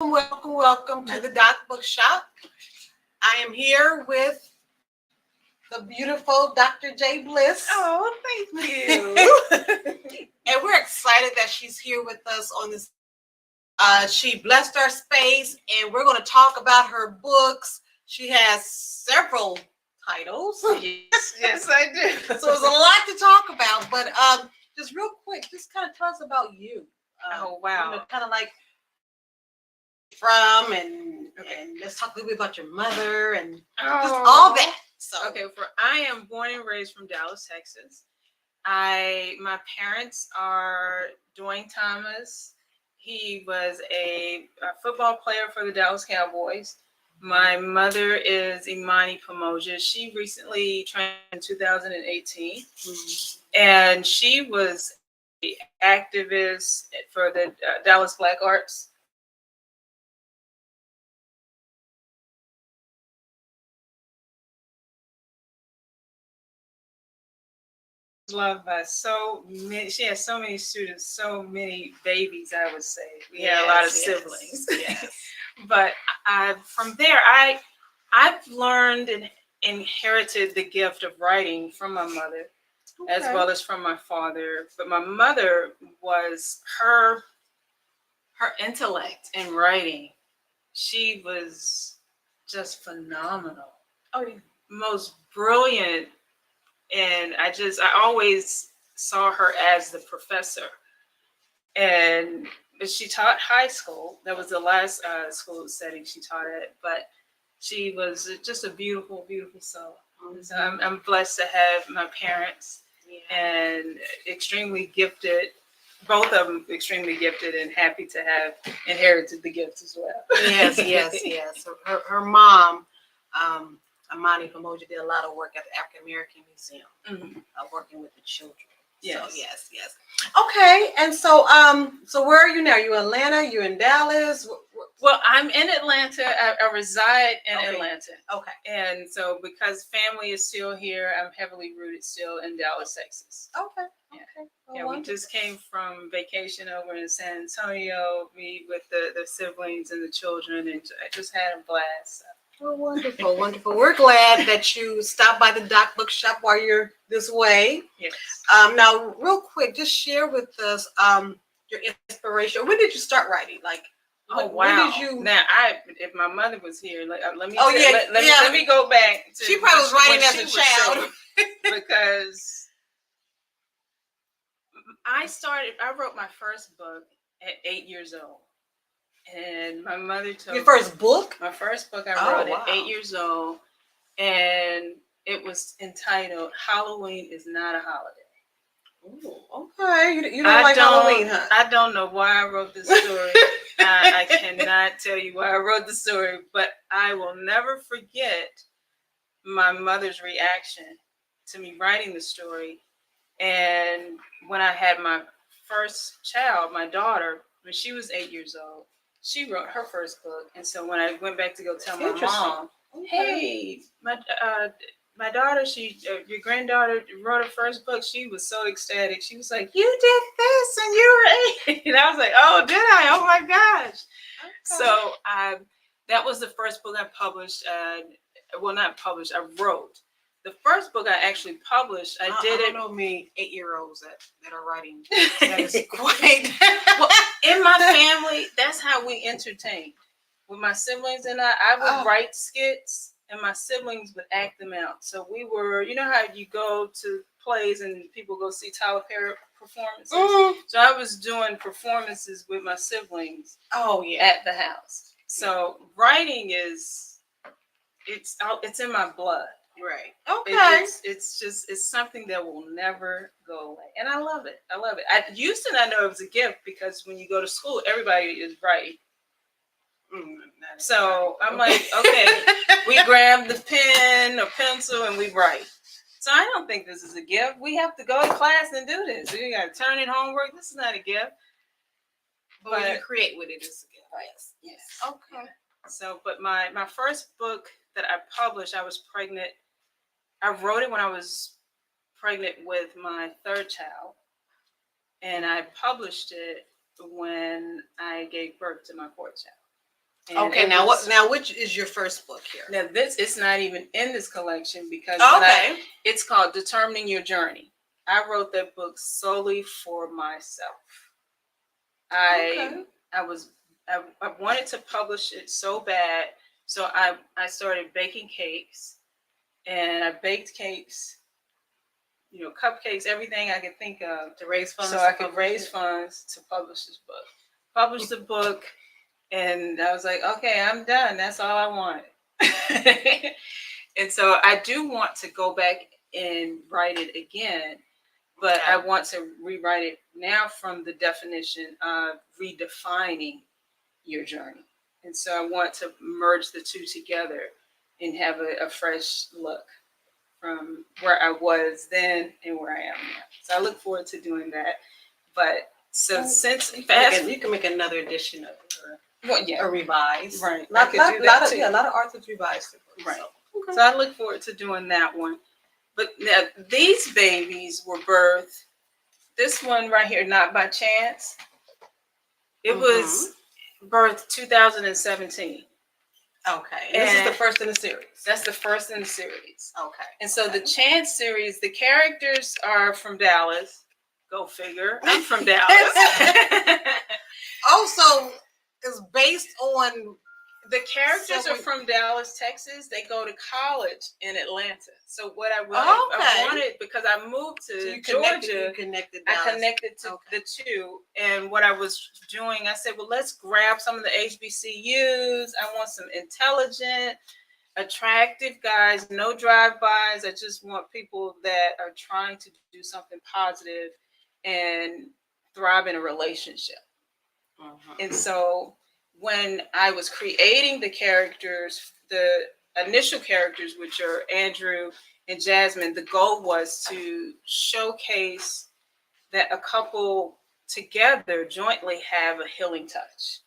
Welcome to the Doc Bookshop. I am here with the beautiful Dr. J. Bliss. Oh, thank you. And we're excited that she's here with us on this. She blessed our space, and we're going to talk about her books. She has several titles. Yes, I do. So there's a lot to talk about, but just real quick, just kind of tell us about you. Oh, wow. Kind of like from and let's talk a little bit about your mother and just all that. So I am born and raised from Dallas, Texas. My parents are Dwayne Thomas. He was a football player for the Dallas Cowboys. My mother is Imani Pamoja. She recently trained in 2018, and she was an activist for the Dallas Black Arts. Loved by so many. She has so many students, so many babies. I would say we had a lot of siblings. Yes. But from there, I've learned and inherited the gift of writing from my mother, as well as from my father. But my mother was her intellect in writing. She was just phenomenal. Oh, yeah. Most brilliant. And I always saw her as the professor. And she taught high school. That was the last school setting she taught at. But she was just a beautiful, beautiful soul. So I'm blessed to have my parents and extremely gifted. Both of them extremely gifted and happy to have inherited the gifts as well. Yes. Her mom, Imani Pamoja, did a lot of work at the African American Museum, working with the children. Yes. So, yes. Okay, and so where are you now? You in Atlanta? You in Dallas? Well, I'm in Atlanta. I reside in Atlanta. Okay. And so because family is still here, I'm heavily rooted still in Dallas, Texas. Okay. We just came from vacation over in San Antonio, me with the siblings and the children, and I just had a blast. Oh, wonderful. We're glad that you stopped by the Doc Bookshop while you're this way. Yes. Now, real quick, just share with us your inspiration. When did you start writing? Wow. When did you? Now, if my mother was here, let me. Let me go back. She probably was writing as a child. Because I wrote my first book at 8 years old. And my mother told your first book? My first book I wrote at 8 years old, and it was entitled "Halloween is Not a Holiday." Ooh, okay, you don't like Halloween, huh? I don't know why I wrote this story. I cannot tell you why I wrote the story, but I will never forget my mother's reaction to me writing the story. And when I had my first child, my daughter, when she was 8 years old, she wrote her first book. And so when I went back to go tell my mom, hey, my daughter, your granddaughter wrote her first book. She was so ecstatic. She was like, you did this and you were 8. And I was like, oh, did I? Oh my gosh. Okay. So that was the first book I published. Not published, I wrote. The first book I actually published, I don't know me 8-year-olds that are writing. That is quite. Well, in my family, that's how we entertained. With my siblings and I would write skits, and my siblings would act them out. So we were, you know how you go to plays and people go see Tyler Perry performances? So I was doing performances with my siblings. At the house. So writing it's in my blood. Right. Okay. It's something that will never go away, and I love it. At Houston, I know it was a gift because when you go to school, everybody is bright. So I'm like, okay, we grab the pen or pencil and we write. So I don't think this is a gift. We have to go to class and do this. We got to turn in homework. This is not a gift. But when you create with it, it's a gift. Right. Yes. Okay. So, but my first book that I published, I was pregnant. I wrote it when I was pregnant with my third child, and I published it when I gave birth to my fourth child. And Okay, now which is your first book here? Now this is not even in this collection because it's called Determining Your Journey. I wrote that book solely for myself. I wanted to publish it so bad, so I started baking cakes, and I baked cakes, cupcakes, everything I could think of to raise funds, so I could raise funds to publish this book. Published the book, and I was like, okay, I'm done. That's all I wanted. And so I do want to go back and write it again, but I want to rewrite it now from the definition of redefining your journey. And so I want to merge the two together and have a fresh look from where I was then and where I am now. So I look forward to doing that. But so since you can make another edition of it, or revise, right? A lot of authors revise the book, right? So I look forward to doing that one. But now these babies were birthed. This one right here, not by chance. It was birthed 2017. Okay. And this is the first in the series. That's the first in the series. Okay. And so the Chance series, the characters are from Dallas. Go figure. I'm from Dallas. Also, it's based on the characters are from Dallas, Texas. They go to college in Atlanta. So what I wanted, because I moved to Georgia, I connected to the two. And what I was doing, I said, well, let's grab some of the HBCUs. I want some intelligent, attractive guys, no drive-bys. I just want people that are trying to do something positive and thrive in a relationship. And so when I was creating the characters, the initial characters, which are Andrew and Jasmine, the goal was to showcase that a couple together jointly have a healing touch.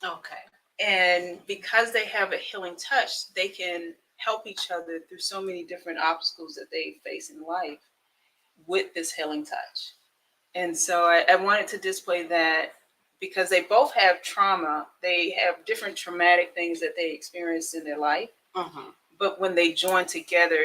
Okay. And because they have a healing touch, they can help each other through so many different obstacles that they face in life with this healing touch. And so I wanted to display that because they both have trauma. They have different traumatic things that they experienced in their life. But when they join together,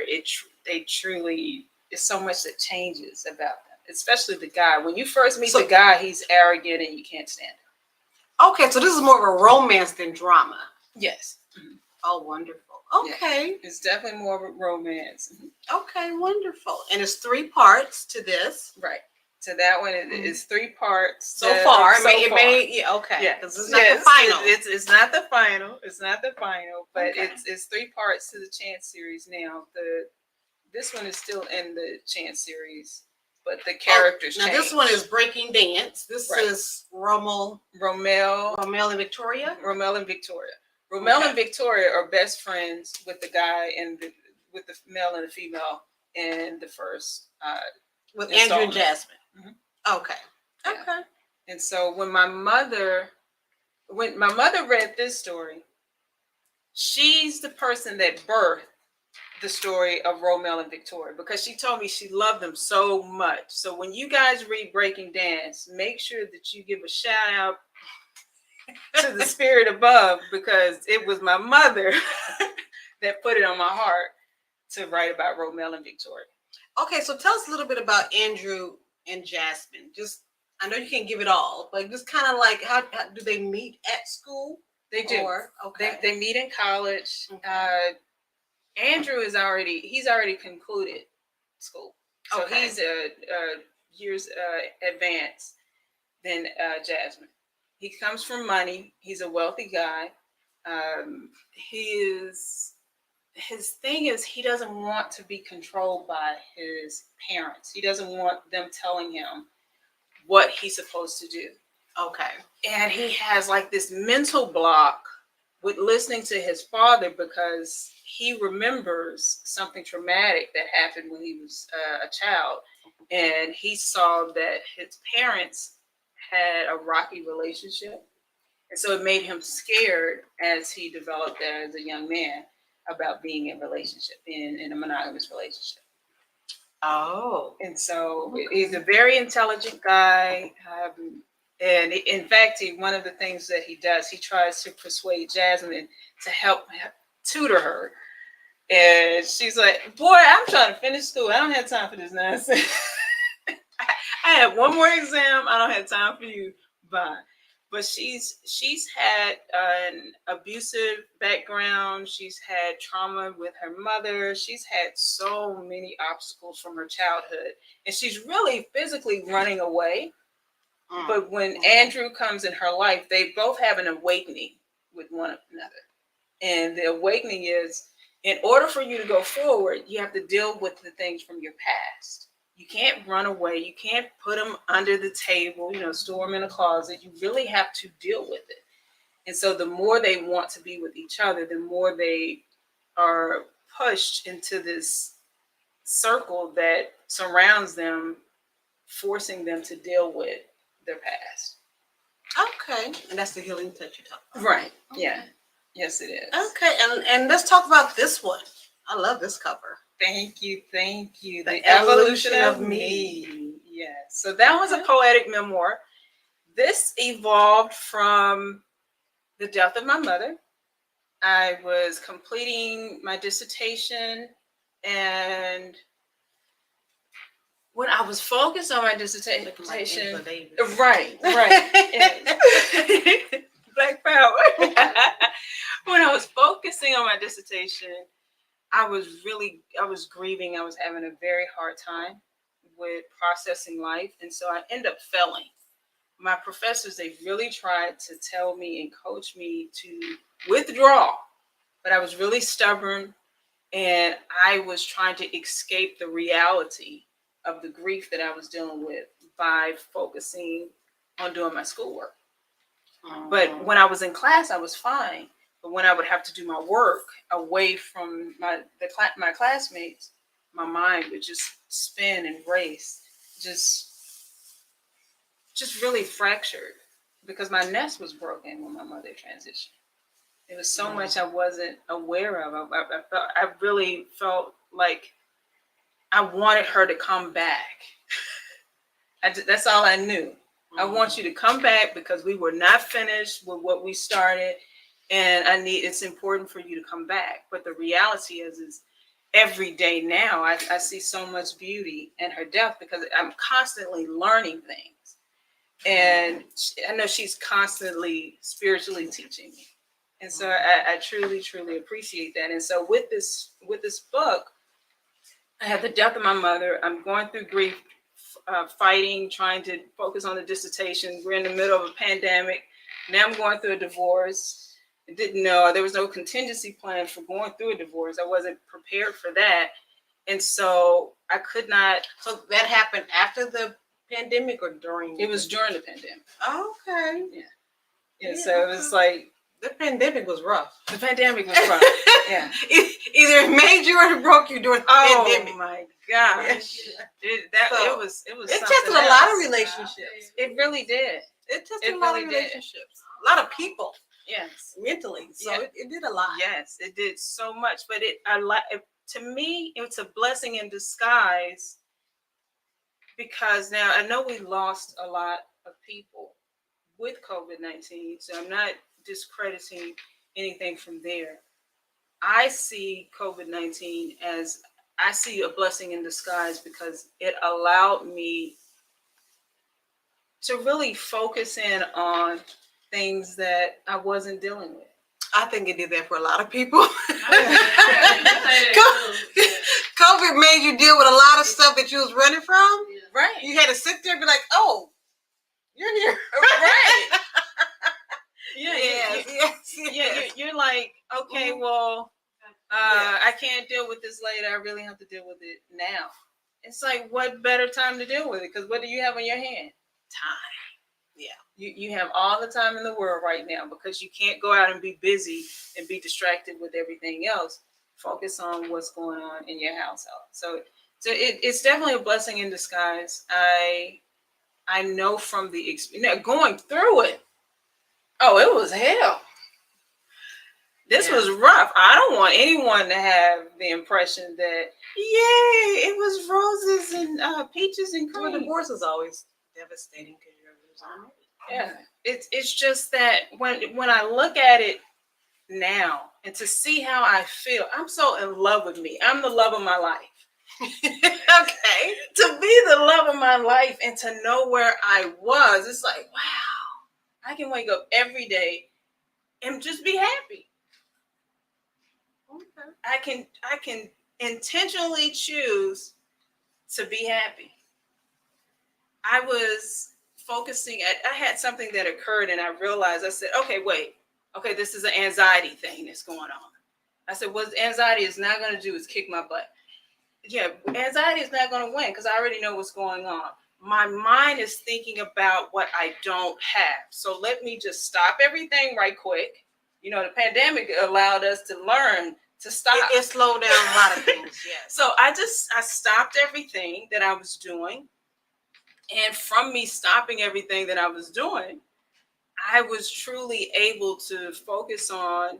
they truly, there's so much that changes about them, especially the guy. When you first meet the guy, he's arrogant and you can't stand him. Okay, so this is more of a romance than drama. Yes. Oh, wonderful. Okay. Yeah. It's definitely more of a romance. Okay, wonderful. And it's 3 parts to this. Right. So that one is 3 parts. So far. Okay. Yeah, because it's not the final. It's not the final. It's not the final, but it's 3 parts to the Chance series now. This one is still in the Chance series, but the characters change. Now this one is Breaking Dance. This is Romel and Victoria. Romel and Victoria. Romel and Victoria are best friends with the guy and with the male and the female in the first with Andrew and Jasmine. Okay. Yeah. And so when my mother read this story, she's the person that birthed the story of Romel and Victoria because she told me she loved them so much. So when you guys read Breaking Dance, make sure that you give a shout out to the spirit above because it was my mother that put it on my heart to write about Romel and Victoria. Okay, so tell us a little bit about Andrew and Jasmine. Just, I know you can't give it all, but just kind of like how do they meet at school? They do. They meet in college. Andrew he's already concluded school, so he's years advanced than Jasmine. He comes from money. He's a wealthy guy. His thing is he doesn't want to be controlled by his parents. He doesn't want them telling him what he's supposed to do. Okay. And he has like this mental block with listening to his father because he remembers something traumatic that happened when he was a child. And he saw that his parents had a rocky relationship. And so it made him scared as he developed as a young man about being in a relationship, in a monogamous relationship. Oh. And so he's a very intelligent guy. And in fact, one of the things that he does, he tries to persuade Jasmine to help tutor her. And she's like, boy, I'm trying to finish school. I don't have time for this nonsense. I have one more exam. I don't have time for you. Bye. But she's had an abusive background. She's had trauma with her mother. She's had so many obstacles from her childhood. And she's really physically running away. But when Andrew comes in her life, they both have an awakening with one another. And the awakening is, in order for you to go forward, you have to deal with the things from your past. You can't run away. You can't put them under the table, store them in a closet. You really have to deal with it. And so the more they want to be with each other, the more they are pushed into this circle that surrounds them, forcing them to deal with their past. Okay. And that's the healing touch you talk about. Right. Okay. Yeah. Yes, it is. Okay. And let's talk about this one. I love this cover. Thank you. The Evolution of Me. Yes. So that was a poetic memoir. This evolved from the death of my mother. I was completing my dissertation, and when I was focused on my dissertation, right, yes. Black power. When I was focusing on my dissertation, I was grieving. I was having a very hard time with processing life, and so I ended up failing. My professors, they really tried to tell me and coach me to withdraw, but I was really stubborn, and I was trying to escape the reality of the grief that I was dealing with by focusing on doing my schoolwork. But when I was in class, I was fine. But when I would have to do my work away from my classmates, my mind would just spin and race, just really fractured, because my nest was broken when my mother transitioned. There was so much I wasn't aware of. I really felt like I wanted her to come back. That's all I knew. I want you to come back because we were not finished with what we started, and it's important for you to come back. But the reality is every day now I see so much beauty in her death, because I'm constantly learning things, and I know she's constantly spiritually teaching me, and so I truly appreciate that. And so with this book, I had the death of my mother. I'm going through grief, fighting, trying to focus on the dissertation. We're in the middle of a pandemic. Now I'm going through a divorce. I didn't know there was no contingency plan for going through a divorce. I wasn't prepared for that. And so I could not. So that happened after the pandemic or during? It was during the pandemic. Okay. Yeah. So it was like, the pandemic was rough. The pandemic was rough. Yeah. Either it made you or it broke you during the pandemic. Oh my gosh. It was. It tested a lot of relationships. It really did. It tested a lot of relationships. A lot of people. Yes. Mentally. So it did a lot. Yes, it did so much. But to me, it's a blessing in disguise, because now I know we lost a lot of people with COVID-19. So I'm not discrediting anything from there. I see COVID-19 as a blessing in disguise, because it allowed me to really focus in on things that I wasn't dealing with. I think it did that for a lot of people. COVID made you deal with a lot of stuff that you was running from. Right. You had to sit there and be like, oh, you're here. Right. Yes. You're like, okay, well, I can't deal with this later. I really have to deal with it now. It's like, what better time to deal with it? Because what do you have on your hand? Time. Yeah. You have all the time in the world right now, because you can't go out and be busy and be distracted with everything else. Focus on what's going on in your household. So it's definitely a blessing in disguise. I know from the experience, going through it. Oh, it was hell. This was rough. I don't want anyone to have the impression that, yay, it was roses and peaches and cream. Well, divorce is always devastating because you're losing. Yeah. It's just that when I look at it now and to see how I feel, I'm so in love with me. I'm the love of my life. Okay. To be the love of my life and to know where I was, it's like, wow, I can wake up every day and just be happy. Okay. I can intentionally choose to be happy. I was focusing at I had something that occurred and I realized I said, okay, wait. Okay, this is an anxiety thing that's going on. I said, what anxiety is not going to do is kick my butt. Yeah, anxiety is not going to win because I already know what's going on. My mind is thinking about what I don't have. So let me just stop everything right quick. You know, the pandemic allowed us to learn to stop. It slowed down a lot of things, yes. So I stopped everything that I was doing. And from me stopping everything that I was doing, I was truly able to focus on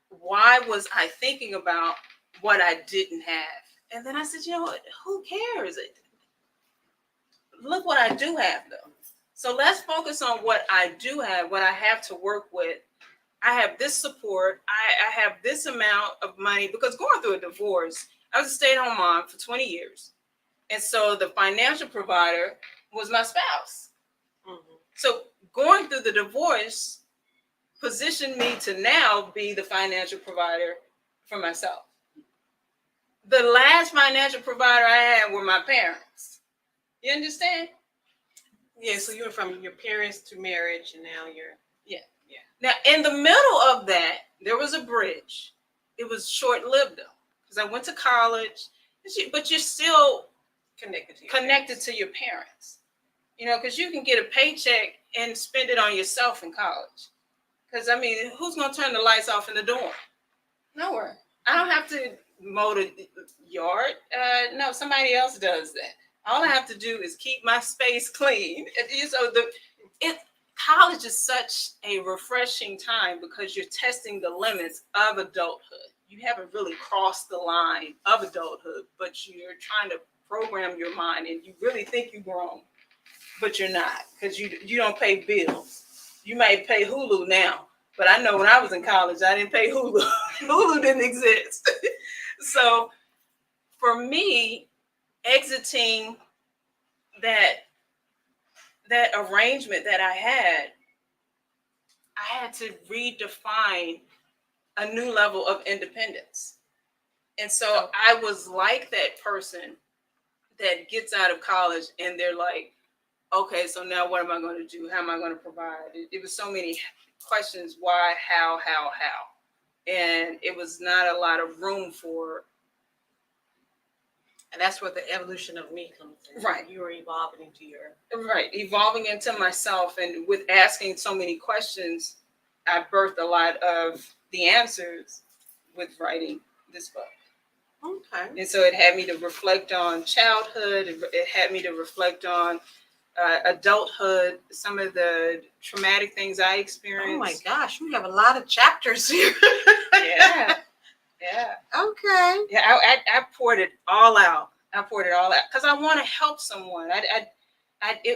why was I thinking about what I didn't have. And then I said, you know what? Who cares? Look what I do have, though. So let's focus on what I do have, what I have to work with. I have this support. I have this amount of money because going through a divorce, I was a stay-at-home mom for 20 years. And so the financial provider was my spouse. Mm-hmm. So going through the divorce positioned me to now be the financial provider for myself. The last financial provider I had were my parents. You understand? Yeah, so you went from your parents to marriage and now you're Now, in the middle of that, there was a bridge. It was short-lived though, because I went to college, but you're still connected to your parents. You know, because you can get a paycheck and spend it on yourself in college. Because I mean, who's gonna turn the lights off in the dorm? Nowhere. I don't have to mow the yard. No, somebody else does that. All I have to do is keep my space clean. So college is such a refreshing time because you're testing the limits of adulthood. You haven't really crossed the line of adulthood, but you're trying to program your mind, and you really think you're grown, but you're not because you don't pay bills. You might pay Hulu now, but I know when I was in college, I didn't pay Hulu. Hulu didn't exist. So for me, exiting that arrangement that I had to redefine a new level of independence. And so I was like that person that gets out of college and they're like, okay, so now what am I going to do? How am I going to provide? It was so many questions. Why, how? And it was not a lot of room for. And that's where the evolution of me comes in. Right. You were evolving into your. Right. Evolving into myself. And with asking so many questions, I birthed a lot of the answers with writing this book. Okay. And so it had me to reflect on childhood. It had me to reflect on adulthood, some of the traumatic things I experienced. Oh my gosh, you have a lot of chapters here. Yeah. Okay. Yeah, I poured it all out. Because I want to help someone.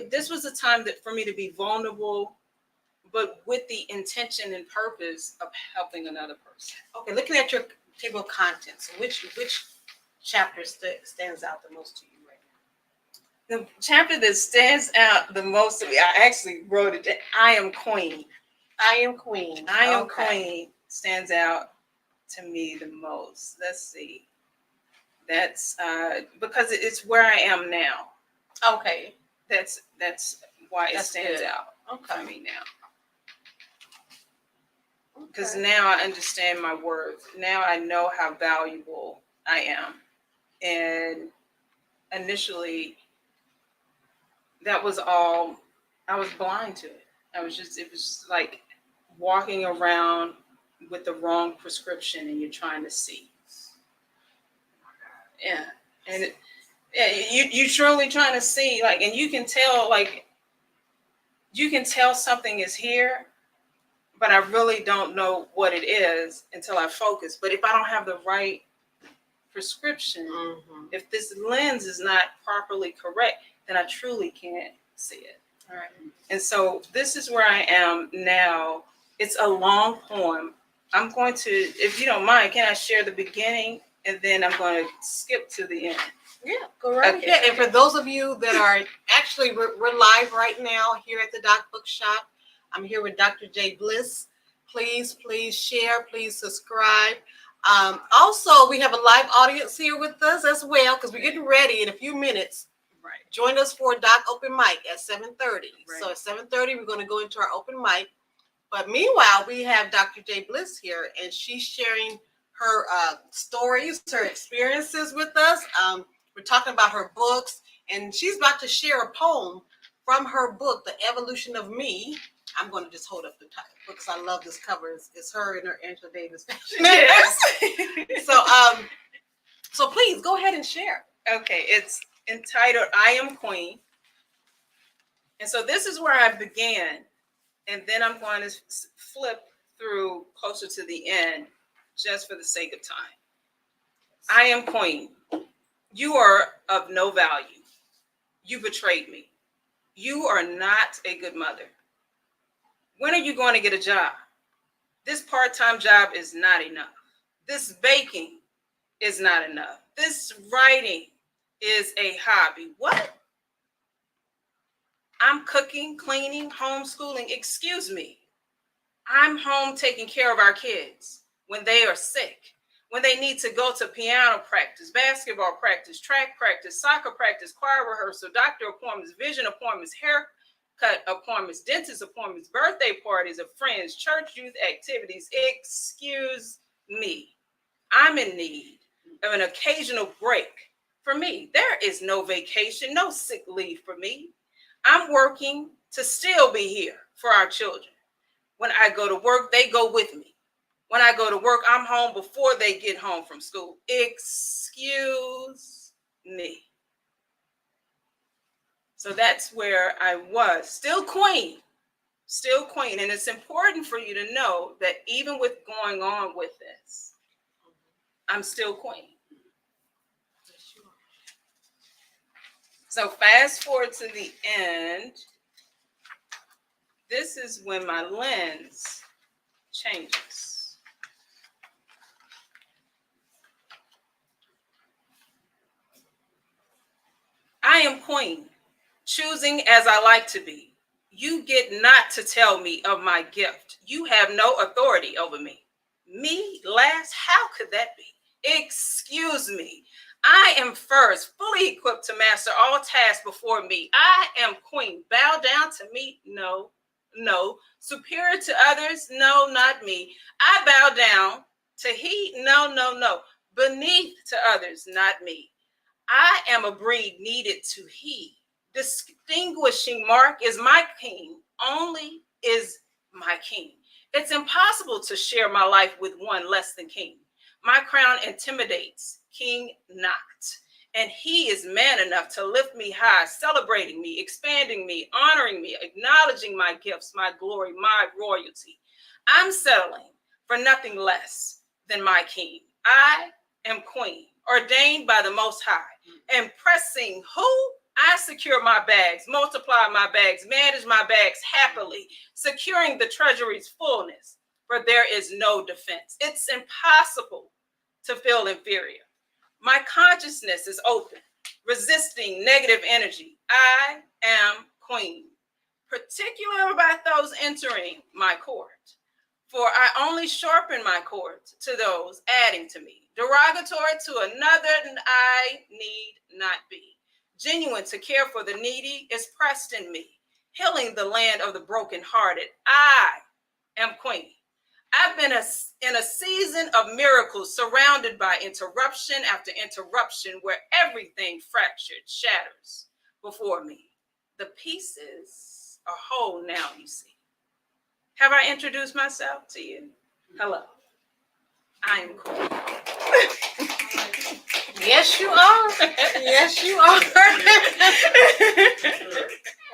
This was a time that for me to be vulnerable, but with the intention and purpose of helping another person. Okay, looking at your table of contents, which chapter stands out the most to you right now? The chapter that stands out the most to me, I actually wrote it. I am queen. I am queen. I am queen stands out to me the most. Let's see. That's because it's where I am now. Okay. That's why it stands good. out Okay. for me now. Because now I understand my worth. Now I know how valuable I am. And initially, that was all, I was blind to it. It was like walking around with the wrong prescription and you're trying to see. Yeah. And you truly trying to see, like, and you can tell something is here, but I really don't know what it is until I focus. But if I don't have the right prescription, if this lens is not properly correct, then I truly can't see it. Right. And so this is where I am now. It's a long poem. I'm going to, if you don't mind, can I share the beginning and then I'm going to skip to the end? Yeah, go right ahead. And for those of you that are actually, we're live right now here at the Doc Bookshop. I'm here with Dr. J. Bliss. Please share. Please subscribe. Also, we have a live audience here with us as well because we're getting ready in a few minutes. Right. Join us for Doc Open Mic at 7:30. Right. So at 7:30, we're going to go into our open mic. But meanwhile, we have Dr. J. Bliss here, and she's sharing her stories, her experiences with us. We're talking about her books, and she's about to share a poem from her book, The Evolution of Me. I'm going to just hold up the title because I love this cover. It's her and her Angela Davis. Yes. So please go ahead and share. Okay, it's entitled I Am Queen. And so this is where I began. And then I'm going to flip through closer to the end just for the sake of time. I am queen. You are of no value. You betrayed me. You are not a good mother. When are you going to get a job? This part-time job is not enough. This baking is not enough. This writing is a hobby. What? I'm cooking, cleaning, homeschooling. Excuse me. I'm home taking care of our kids when they are sick, when they need to go to piano practice, basketball practice, track practice, soccer practice, choir rehearsal, doctor appointments, vision appointments, haircut appointments, dentist appointments, birthday parties of friends, church youth activities. Excuse me. I'm in need of an occasional break. For me, there is no vacation, no sick leave for me. I'm working to still be here for our children. When I go to work, they go with me. When I go to work, I'm home before they get home from school. Excuse me. So that's where I was. Still queen. And it's important for you to know that even with going on with this, I'm still queen. So fast forward to the end. This is when my lens changes. I am queen, choosing as I like to be. You get not to tell me of my gift. You have no authority over me. Me last? How could that be? Excuse me. I am first, fully equipped to master all tasks before me. I am queen. Bow down to me? No. Superior to others? No, not me. I bow down to he? No. Beneath to others? Not me. I am a breed needed to he. Distinguishing mark is my king. Only is my king. It's impossible to share my life with one less than king. My crown intimidates, king not. And he is man enough to lift me high, celebrating me, expanding me, honoring me, acknowledging my gifts, my glory, my royalty. I'm settling for nothing less than my king. I am queen, ordained by the Most High. Impressing who? I secure my bags, multiply my bags, manage my bags happily, securing the treasury's fullness, for there is no defense. It's impossible to feel inferior. My consciousness is open, resisting negative energy. I am queen, particular about those entering my court. For I only sharpen my court to those adding to me. Derogatory to another, I need not be. Genuine to care for the needy is pressed in me, healing the land of the brokenhearted. I am queen. I've been in a season of miracles, surrounded by interruption after interruption, where everything fractured, shatters before me. The pieces are whole now, you see. Have I introduced myself to you? Hello. I am queen. Yes, you are. Yes, you are.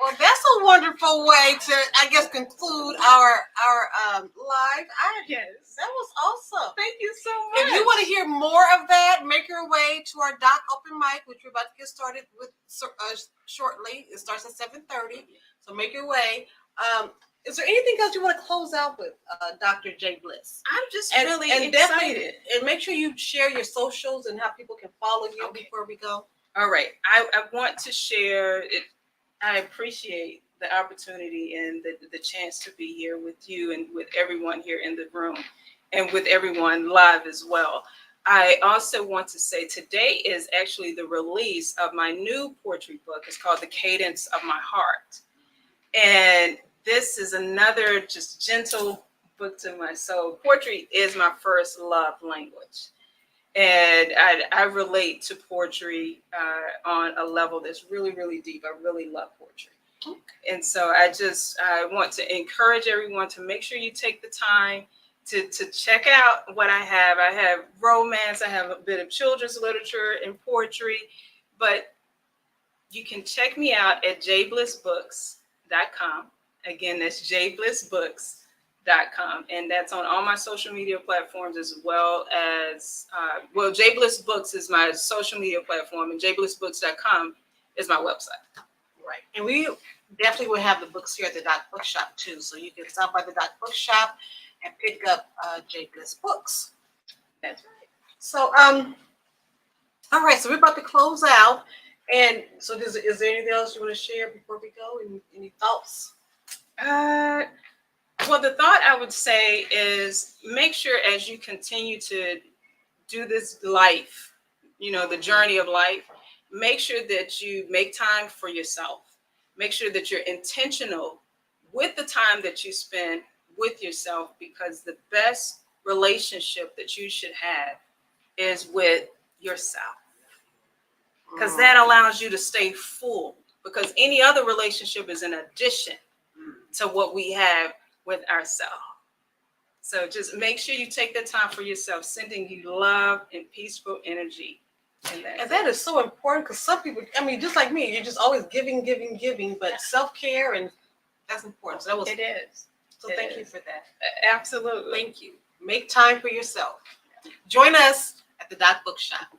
Well, that's a wonderful way to, I guess, conclude our live. Yes. That was awesome. Thank you so much. If you want to hear more of that, make your way to our Doc Open Mic, which we're about to get started with shortly. It starts at 7:30, so make your way. Is there anything else you want to close out with, Dr. J. Bliss? I'm just really excited. And make sure you share your socials and how people can follow you before we go. All right. I want to share it. I appreciate the opportunity and the chance to be here with you and with everyone here in the room and with everyone live as well. I also want to say today is actually the release of my new poetry book. It's called The Cadence of My Heart. And this is another just gentle book to my soul. Poetry is my first love language. And I relate to poetry on a level that's really, really deep. I really love poetry. Okay. And so I want to encourage everyone to make sure you take the time to check out what I have. I have romance, I have a bit of children's literature and poetry, but you can check me out at jblissbooks.com. Again, that's jblissbooks.com, and that's on all my social media platforms as well as J Bliss Books is my social media platform, and jblissbooks.com is my website. Right, and we definitely will have the books here at the Doc Bookshop too, so you can stop by the Doc Bookshop and pick up J Bliss Books. That's right. So all right, so we're about to close out, and so is there anything else you want to share before we go? Any thoughts? Well, the thought I would say is make sure as you continue to do this life, the journey of life, make sure that you make time for yourself. Make sure that you're intentional with the time that you spend with yourself, because the best relationship that you should have is with yourself. Because that allows you to stay full, because any other relationship is an addition to what we have with ourselves. So just make sure you take the time for yourself, sending you love and peaceful energy. And that is so important, because some people, just like me, you're just always giving, but self-care, and that's important. So it is. So thank you for that. Absolutely. Thank you. Make time for yourself. Join us at the Doc Bookshop.